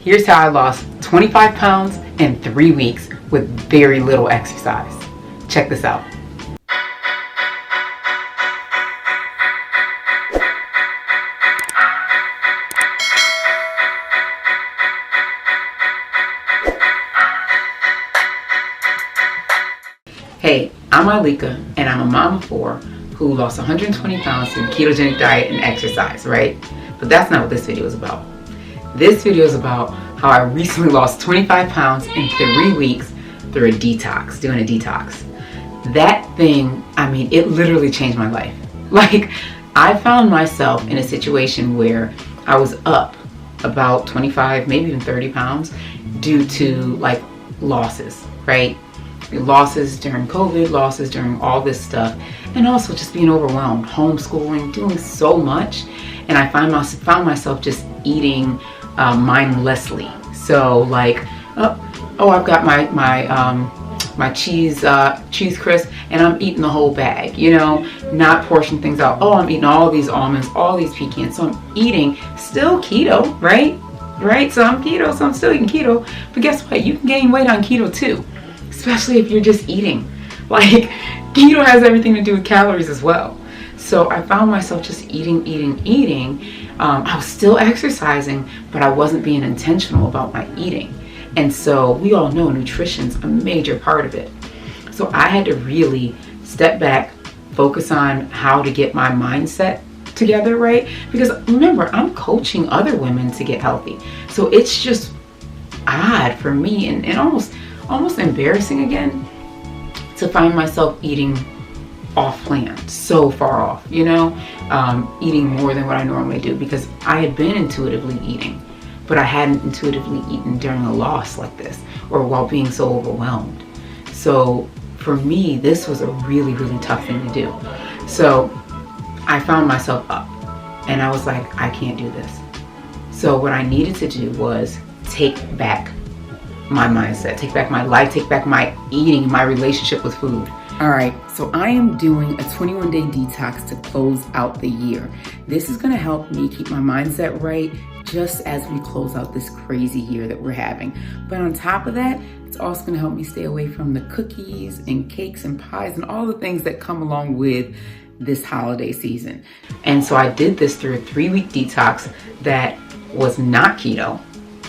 Here's how I lost 25 pounds in 3 weeks with very little exercise. Check this out. Hey, I'm Ileka, and I'm a mom of 4 who lost 120 pounds through ketogenic diet and exercise, right? But that's not what this video is about. This video is about how I recently lost 25 pounds in 3 weeks through a detox, doing a detox. That thing, I mean, it literally changed my life. Like, I found myself in a situation where I was up about 25, maybe even 30 pounds due to like losses, right? Losses during COVID, losses during all this stuff, and also just being overwhelmed, homeschooling, doing so much. And I found myself just eating mindlessly. So like, oh, I've got my cheese crisp, and I'm eating the whole bag, you know, not portion things out. Oh, I'm eating all these almonds, all these pecans. So I'm eating still keto, right? So I'm keto, so I'm still eating keto. But guess what? You can gain weight on keto too, especially if you're just eating. Like, keto has everything to do with calories as well. So I found myself just eating. I was still exercising, but I wasn't being intentional about my eating. And so we all know nutrition's a major part of it. So I had to really step back, focus on how to get my mindset together, right? Because remember, I'm coaching other women to get healthy. So it's just odd for me and almost embarrassing again to find myself eating off plan, so far off, you know, eating more than what I normally do, because I had been intuitively eating, but I hadn't intuitively eaten during a loss like this or while being so overwhelmed. So for me, this was a really, really tough thing to do. So I found myself up and I was like, I can't do this. So what I needed to do was take back my mindset, take back my life, take back my eating, my relationship with food. All right, so I am doing a 21-day detox to close out the year. This is gonna help me keep my mindset right just as we close out this crazy year that we're having. But on top of that, it's also gonna help me stay away from the cookies and cakes and pies and all the things that come along with this holiday season. And so I did this through a 3-week detox that was not keto.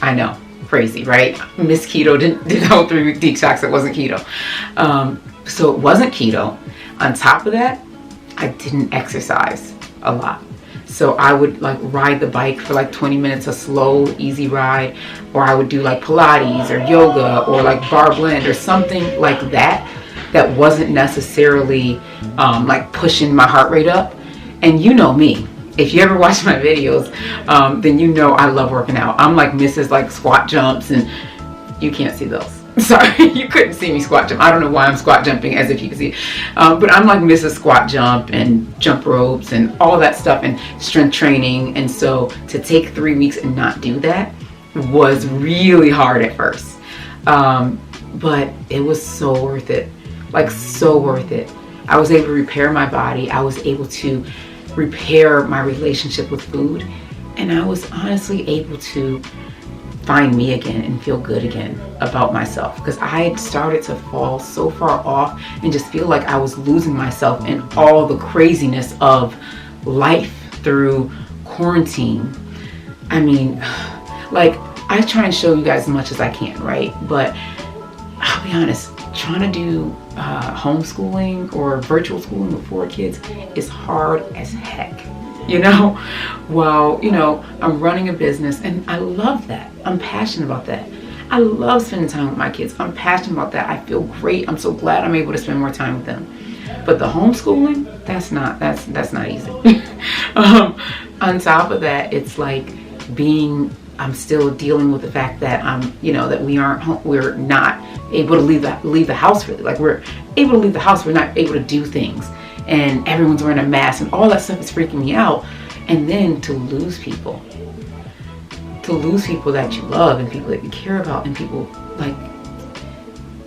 I know, crazy, right? Miss Keto did the whole 3-week detox that wasn't keto. So it wasn't keto. On top of that, I didn't exercise a lot. So I would like ride the bike for like 20 minutes, a slow, easy ride, or I would do like Pilates or yoga or like bar blend or something like that wasn't necessarily like pushing my heart rate up. And you know me, if you ever watch my videos, then you know I love working out. I'm like Mrs. like squat jumps, and you can't see those. Sorry, you couldn't see me squat jump. I don't know why I'm squat jumping as if you can see. But I'm like Mrs. Squat Jump and jump ropes and all that stuff and strength training. And so to take 3 weeks and not do that was really hard at first. But it was so worth it. Like, so worth it. I was able to repair my body. I was able to repair my relationship with food. And I was honestly able to find me again and feel good again about myself, because I had started to fall so far off and just feel like I was losing myself in all the craziness of life through quarantine. I mean, like, I try and show you guys as much as I can, right? But I'll be honest, trying to do homeschooling or virtual schooling with 4 kids is hard as heck. You know, well, you know, I'm running a business and I love that. I'm passionate about that. I love spending time with my kids. I'm passionate about that. I feel great. I'm so glad I'm able to spend more time with them. But the homeschooling, that's not easy. On top of that, it's like I'm still dealing with the fact that we're not able to leave the house really. Like, we're able to leave the house, we're not able to do things. And everyone's wearing a mask and all that stuff is freaking me out. And then to lose people that you love and people that you care about and people like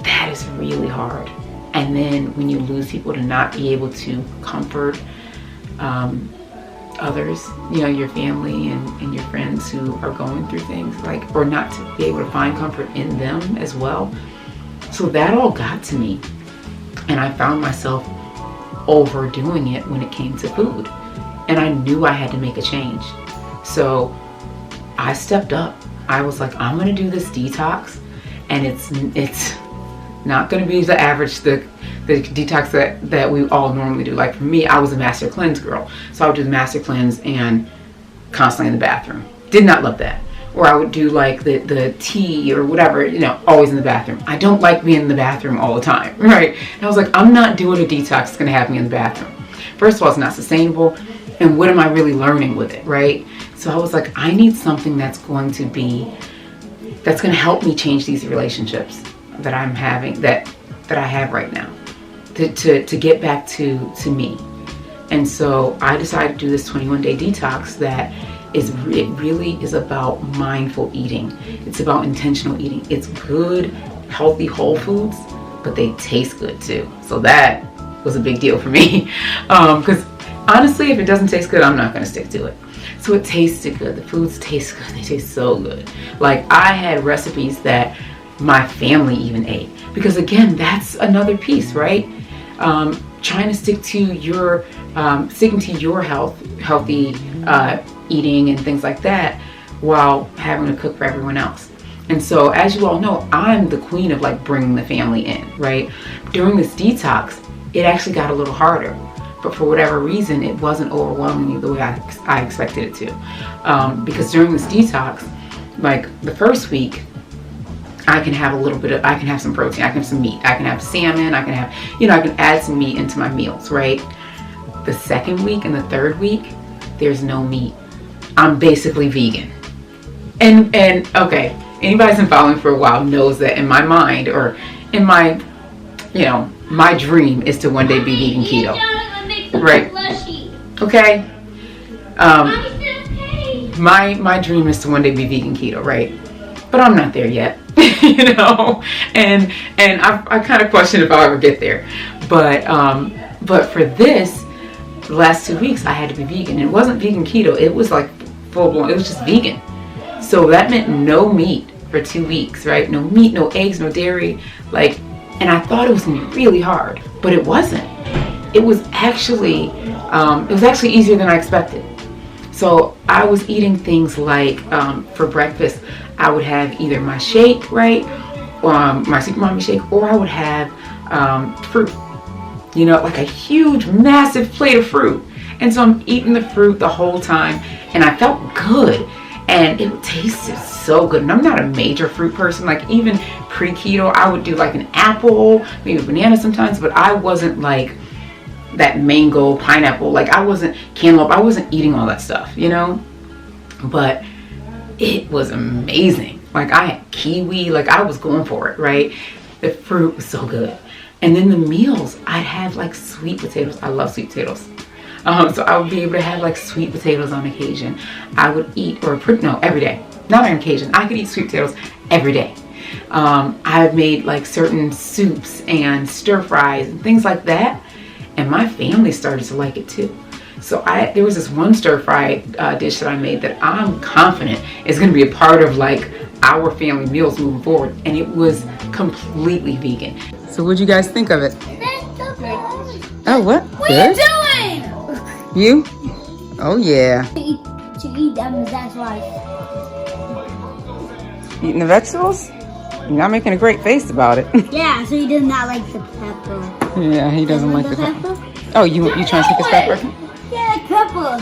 that is really hard. And then when you lose people, to not be able to comfort, others, you know, your family and your friends who are going through things, like, or not to be able to find comfort in them as well. So that all got to me, and I found myself overdoing it when it came to food, and I knew I had to make a change. So I stepped up. I was like, I'm gonna do this detox, and it's not gonna be the average, the detox that we all normally do. Like for me, I was a master cleanse girl, so I would do the master cleanse and constantly in the bathroom. Did not love that. Or I would do like the tea or whatever, you know, always in the bathroom. I don't like being in the bathroom all the time, right? And I was like, I'm not doing a detox that's gonna have me in the bathroom. First of all, it's not sustainable, and what am I really learning with it, right? So I was like, I need something that's going to help me change these relationships that I'm having, that I have right now, to get back to me. And so I decided to do this 21-day detox that it really is about mindful eating. It's about intentional eating. It's good, healthy, whole foods, but they taste good too. So that was a big deal for me. Because honestly, if it doesn't taste good, I'm not gonna stick to it. So it tasted good. The foods taste good. They taste so good. Like I had recipes that my family even ate. Because again, that's another piece, right? Trying to stick to your, sticking to your healthy eating and things like that, while having to cook for everyone else. And so, as you all know, I'm the queen of like bringing the family in, right? During this detox, it actually got a little harder, but for whatever reason, it wasn't overwhelming me the way I expected it to. Because during this detox, like the first week, I can have I can have some protein, I can have some meat, I can have salmon, I can have, you know, I can add some meat into my meals, right? The second week and the third week, there's no meat. I'm basically vegan. And okay, anybody who's been following for a while knows that in my mind, or in my, you know, my dream is to one day be vegan keto. Right? Okay? My dream is to one day be vegan keto, right? But I'm not there yet. You know? And I kind of question if I'll ever get there. But for this, the last 2 weeks I had to be vegan. It wasn't vegan keto, it was like full blown, it was just vegan. So that meant no meat for 2 weeks, right? No meat, no eggs, no dairy. Like, and I thought it was gonna be really hard, but it wasn't. It was actually easier than I expected. So I was eating things like, for breakfast, I would have either my shake, right? My Super Mommy shake, or I would have fruit. You know, like a huge, massive plate of fruit. And so I'm eating the fruit the whole time, and I felt good, and it tasted so good. And I'm not a major fruit person. Like even pre-keto, I would do like an apple, maybe a banana sometimes, but I wasn't like that mango, pineapple, like I wasn't cantaloupe, I wasn't eating all that stuff, you know? But it was amazing. Like I had kiwi, like I was going for it, right? The fruit was so good. And then the meals, I'd have like sweet potatoes. I love sweet potatoes. So I would be able to have like sweet potatoes on occasion. I would eat, every day. Not on occasion. I could eat sweet potatoes every day. I've made like certain soups and stir fries and things like that. And my family started to like it too. So there was this one stir fry dish that I made that I'm confident is going to be a part of like our family meals moving forward. And it was completely vegan. So what'd you guys think of it? Oh, what? What are you doing? You? Oh, yeah. To eat them, that's why. Eating the vegetables? You're not making a great face about it. Yeah, so he does not like the pepper. Yeah, he doesn't like the pepper. Oh, you trying to take his pepper? Yeah, pepper.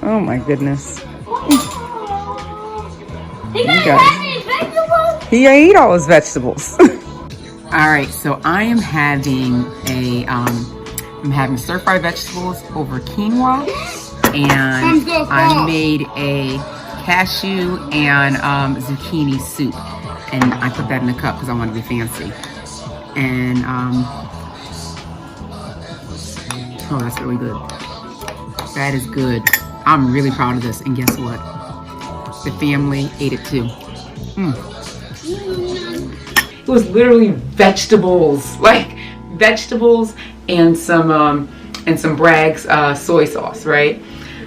Oh, my goodness. He doesn't have any vegetables? He ate all his vegetables. All right, so I am having stir fry vegetables over quinoa, and I made a cashew and zucchini soup, and I put that in a cup because I want to be fancy. And oh, that's really good. That is good. I'm really proud of this, and guess what? The family ate it too. It was literally vegetables, like vegetables and some and some Bragg's soy sauce, right?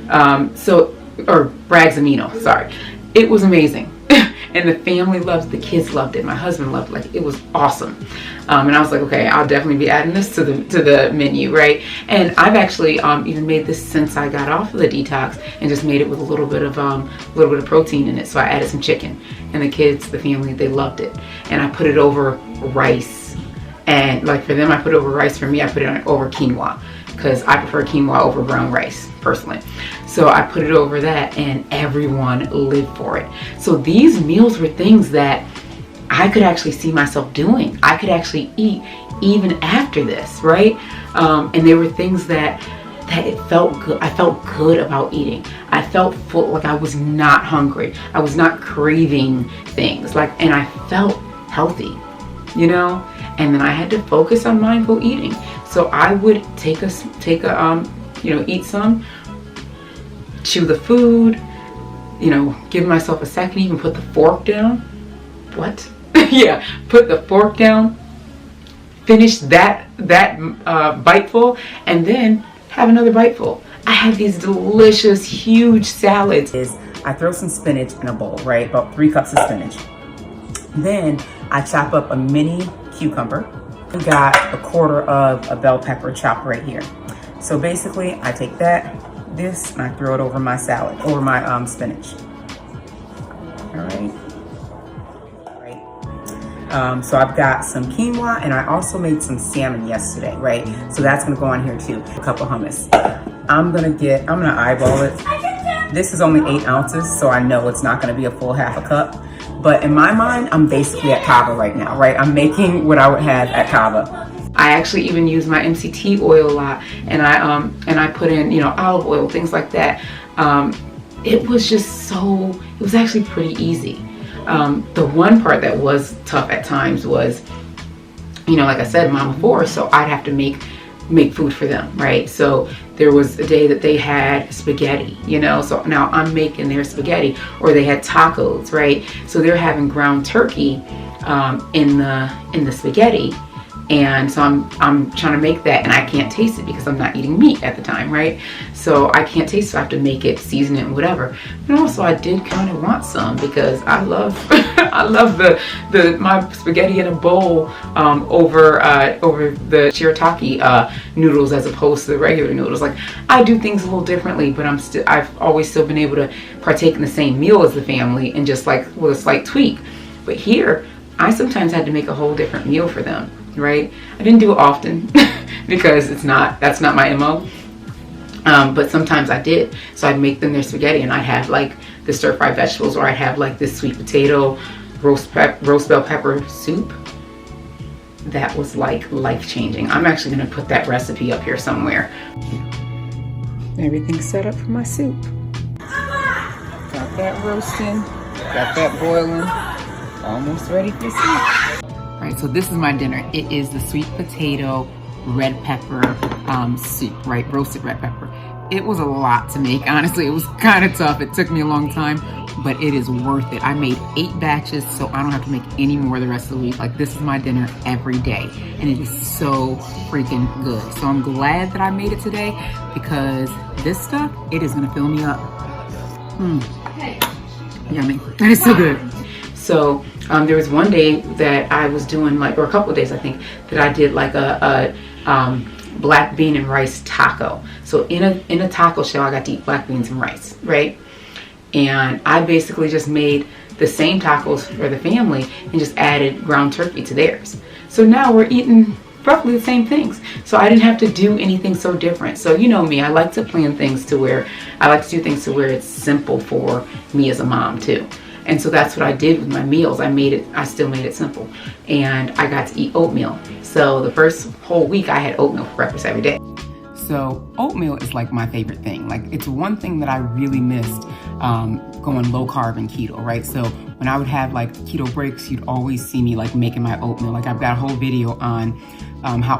Or Bragg's amino, sorry. It was amazing. And the family loved it, the kids loved it, my husband loved it, like it was awesome. And I was like, okay, I'll definitely be adding this to the menu, right? And I've actually even made this since I got off of the detox, and just made it with a little bit of protein in it. So I added some chicken, and the kids, the family, they loved it. And I put it over rice, and like for them, I put it over rice. For me, I put it over quinoa, because I prefer quinoa over brown rice personally. So I put it over that, and everyone lived for it. So these meals were things that I could actually see myself doing. I could actually eat even after this, right? And they were things that it felt good. I felt good about eating. I felt full, like I was not hungry. I was not craving things, and I felt healthy, you know? And then I had to focus on mindful eating. So I would eat some, chew the food, give myself a second, even put the fork down. What? Yeah, put the fork down, finish that biteful, and then have another biteful. I had these delicious, huge salads. I throw some spinach in a bowl, right? About 3 cups of spinach. Then I chop up a mini cucumber. I got a quarter of a bell pepper chopped right here. So basically, I take this, and I throw it over my salad, over my spinach. All right. So I've got some quinoa, and I also made some salmon yesterday, right? So that's gonna go on here too. A cup of hummus. I'm gonna eyeball it. This is only 8 ounces, so I know it's not gonna be a full half a cup. But in my mind, I'm basically at Cava right now, right? I'm making what I would have at Cava. I actually even use my MCT oil a lot, and I put in, olive oil, things like that. It was actually pretty easy. The one part that was tough at times was, like I said, mom of 4, so I'd have to make food for them, right? So there was a day that they had spaghetti, so now I'm making their spaghetti, or they had tacos, right? So they're having ground turkey in the spaghetti. And so I'm trying to make that, and I can't taste it because I'm not eating meat at the time, right? So I can't taste it, so I have to make it, season it, and whatever. And also I did kind of want some, because I love I love my spaghetti in a bowl over the shirataki noodles as opposed to the regular noodles. Like, I do things a little differently, but I've always still been able to partake in the same meal as the family, and just like with a slight tweak. But here, I sometimes had to make a whole different meal for them. Right? I didn't do it often because that's not my MO. But sometimes I did. So I'd make them their spaghetti, and I'd have like the stir-fried vegetables, or I'd have like this sweet potato, roast bell pepper soup. That was like life-changing. I'm actually gonna put that recipe up here somewhere. Everything's set up for my soup. Got that roasting, got that boiling, almost ready for soup. Right, so this is my dinner. It is the sweet potato red pepper soup, right? Roasted red pepper. It was a lot to make, honestly. It was kind of tough. It took me a long time, but it is worth it. I made 8 batches, so I don't have to make any more the rest of the week. Like, this is my dinner every day, and it is so freaking good. So I'm glad that I made it today, because this stuff, it is gonna fill me up. Yummy. That is so good. So there was one day that I was doing or a couple of days I think, that I did like a black bean and rice taco. So in a taco shell, I got to eat black beans and rice, right? And I basically just made the same tacos for the family and just added ground turkey to theirs. So now we're eating roughly the same things. So I didn't have to do anything so different. So you know me, I like to plan things to where I like to do things to where it's simple for me as a mom too. And so that's what I did with my meals. I still made it simple. And I got to eat oatmeal. So the first whole week I had oatmeal for breakfast every day. So oatmeal is like my favorite thing. Like, it's one thing that I really missed going low carb and keto, right? So when I would have like keto breaks, you'd always see me like making my oatmeal. Like, I've got a whole video on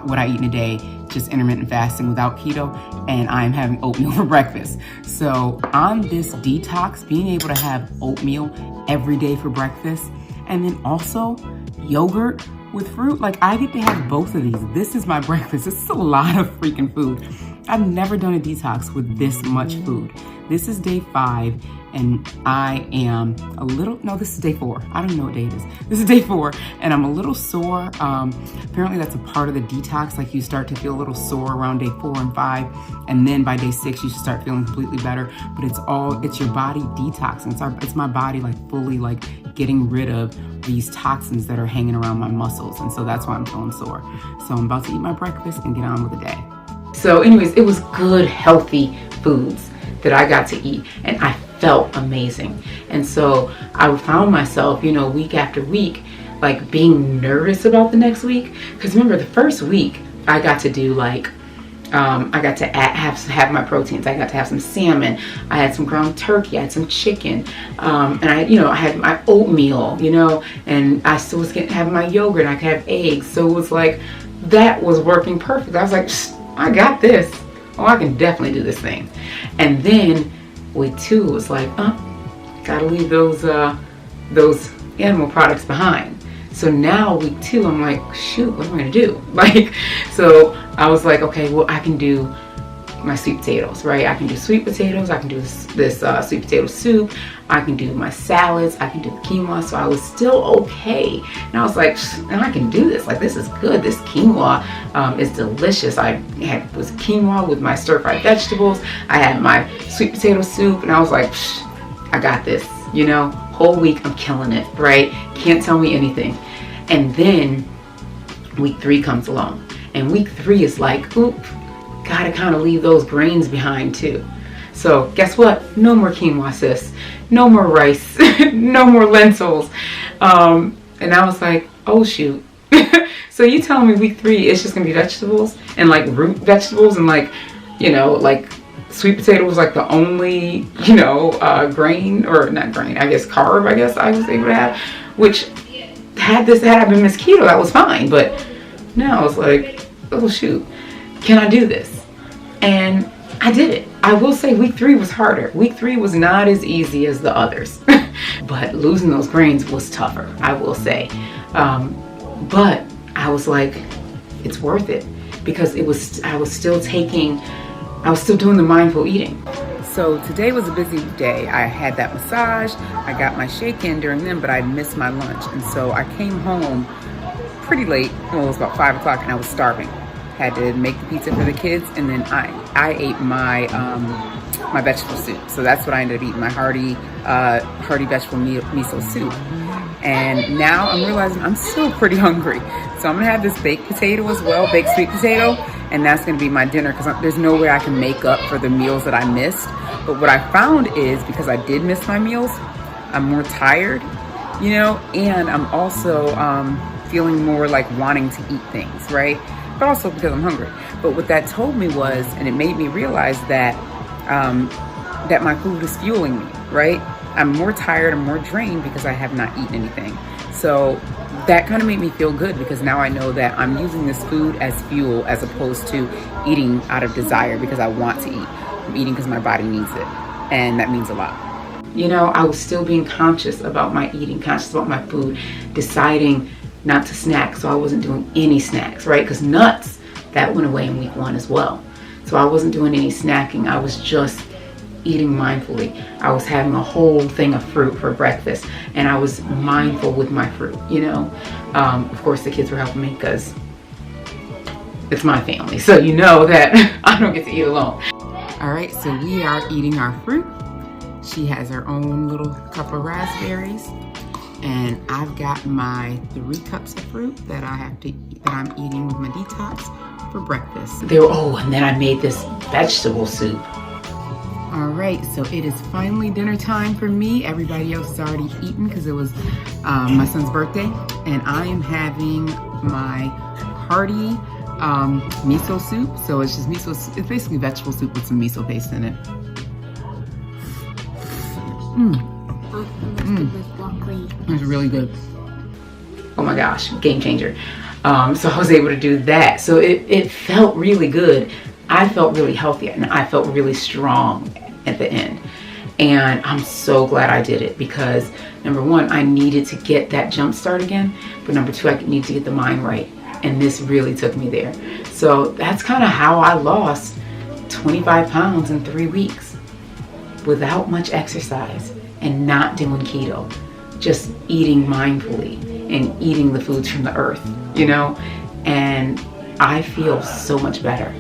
what I eat in a day, just intermittent fasting without keto, and I'm having oatmeal for breakfast. So on this detox, being able to have oatmeal every day for breakfast, and then also yogurt with fruit, like, I get to have both of these. This is my breakfast. This is a lot of freaking food. I've never done a detox with this much food. This is day 5, and I am a little, no, this is day 4. I don't even know what day it is. This is day 4, and I'm a little sore. Apparently that's a part of the detox. Like, you start to feel a little sore around day 4 and 5, and then by day 6, you should start feeling completely better. But it's your body detoxing. It's my body like fully like getting rid of these toxins that are hanging around my muscles. And so that's why I'm feeling sore. So I'm about to eat my breakfast and get on with the day. So anyways, it was good, healthy foods that I got to eat, and I felt amazing. And so I found myself, you know, week after week, like being nervous about the next week. Because remember, the first week I got to do like, I got to have my proteins. I got to have some salmon. I had some ground turkey. I had some chicken, and I had my oatmeal, you know, and I still was having my yogurt. And I could have eggs. So it was like that was working perfect. I was like, I got this. Oh, I can definitely do this thing. And then week 2 was like, gotta leave those animal products behind. So now week 2, I'm like, shoot, what am I gonna do? Like, so I was like, okay, well, I can do my sweet potatoes, right? I can do sweet potatoes. I can do this sweet potato soup. I can do my salads. I can do the quinoa. So I was still okay. And I was like, I can do this. Like, this is good. This quinoa is delicious. I was quinoa with my stir-fried vegetables. I had my sweet potato soup. And I was like, I got this. You know, whole week I'm killing it, right? Can't tell me anything. And then week 3 comes along. And week 3 is like, oop, gotta kind of leave those grains behind too. So guess what? No more quinoa, sis. No more rice. No more lentils. And I was like, oh shoot. So you telling me week 3 it's just gonna be vegetables and like root vegetables and like, you know, like sweet potato was like the only, you know, grain, or not grain, I guess carb, I guess I was able to have, which had I been Miss Keto, that was fine. But now I was like, oh shoot, can I do this? And I did it. I will say week 3 was harder. Week 3 was not as easy as the others. But losing those grains was tougher, I will say. But I was like, it's worth it, because I was still doing the mindful eating. So today was a busy day. I had that massage. I got my shake in during them, but I missed my lunch. And so I came home pretty late. Well, it was about 5 o'clock, and I was starving. Had to make the pizza for the kids, and then I ate my my vegetable soup. So that's what I ended up eating, my hearty vegetable miso soup. And now I'm realizing I'm still pretty hungry. So I'm gonna have this baked potato as well, baked sweet potato, and that's gonna be my dinner, because there's no way I can make up for the meals that I missed. But what I found is, because I did miss my meals, I'm more tired, you know, and I'm also feeling more like wanting to eat things, right? But also because I'm hungry. But what that told me was, and it made me realize that that my food is fueling me, right? I'm more tired, I'm more drained because I have not eaten anything. So that kind of made me feel good, because now I know that I'm using this food as fuel as opposed to eating out of desire because I want to eat. I'm eating because my body needs it, and that means a lot. You know, I was still being conscious about my eating, conscious about my food, deciding not to snack, so I wasn't doing any snacks, right? Because nuts, that went away in week 1 as well. So I wasn't doing any snacking. I was just eating mindfully. I was having a whole thing of fruit for breakfast, and I was mindful with my fruit, you know. Of course, the kids were helping me because it's my family, so you know that I don't get to eat alone. All right, so we are eating our fruit. She has her own little cup of raspberries. And I've got my 3 cups of fruit that I'm eating with my detox for breakfast. And then I made this vegetable soup. All right, so it is finally dinner time for me. Everybody else has already eaten because it was my son's birthday, and I am having my hearty miso soup. So it's just miso. It's basically vegetable soup with some miso paste in it. It's really good. Oh my gosh, game changer. So I was able to do that. So it felt really good. I felt really healthy, and I felt really strong at the end. And I'm so glad I did it, because number 1, I needed to get that jump start again. But number 2, I needed to get the mind right. And this really took me there. So that's kind of how I lost 25 pounds in 3 weeks without much exercise and not doing keto, just eating mindfully and eating the foods from the earth, you know, and I feel so much better.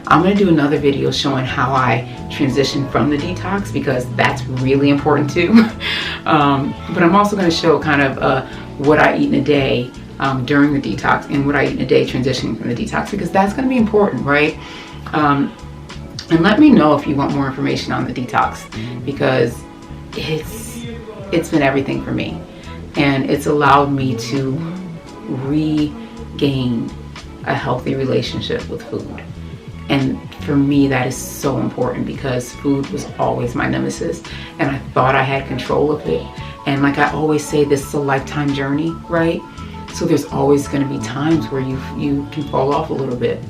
I'm going to do another video showing how I transitioned from the detox, because that's really important too. But I'm also going to show kind of what I eat in a day during the detox and what I eat in a day transitioning from the detox, because that's going to be important, right? And let me know if you want more information on the detox, because it's been everything for me, and it's allowed me to regain a healthy relationship with food. And for me, that is so important, because food was always my nemesis, and I thought I had control of it. And like I always say, this is a lifetime journey, right? So there's always going to be times where you can fall off a little bit,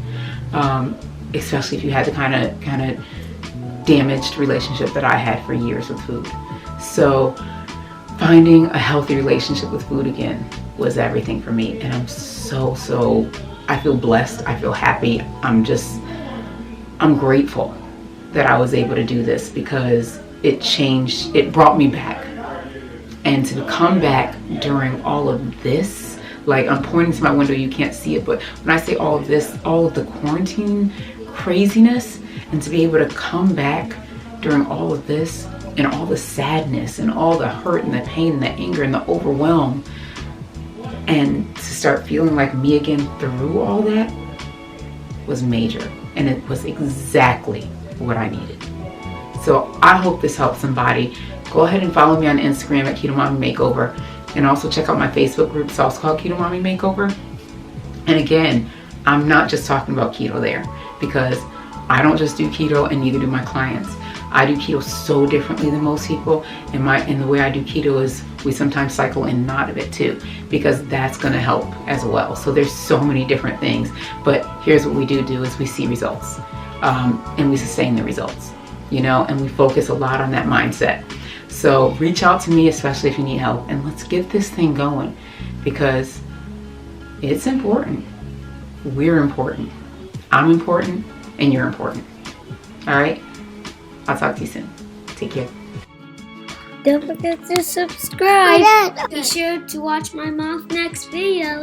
especially if you had the kind of damaged relationship that I had for years with food. So finding a healthy relationship with food again was everything for me, and I'm so I feel blessed. I feel happy. I'm grateful that I was able to do this, because it brought me back. And to come back during all of this, like I'm pointing to my window, you can't see it, but when I say all of this, all of the quarantine craziness, and to be able to come back during all of this and all the sadness and all the hurt and the pain and the anger and the overwhelm, and to start feeling like me again through all that, was major. And it was exactly what I needed. So I hope this helps somebody. Go ahead and follow me on Instagram at Keto Mommy Makeover, and also check out my Facebook group. It's also called Keto Mommy Makeover. And again, I'm not just talking about keto there, because I don't just do keto, and neither do my clients. I do keto so differently than most people, and the way I do keto is we sometimes cycle in and out of it too, because that's going to help as well. So there's so many different things, but here's what we do is we see results, and we sustain the results, you know, and we focus a lot on that mindset. So reach out to me, especially if you need help, and let's get this thing going, because it's important. We're important. I'm important, and you're important. All right? I'll talk to you soon. Take care. Don't forget to subscribe. Be sure to watch my mom's next video.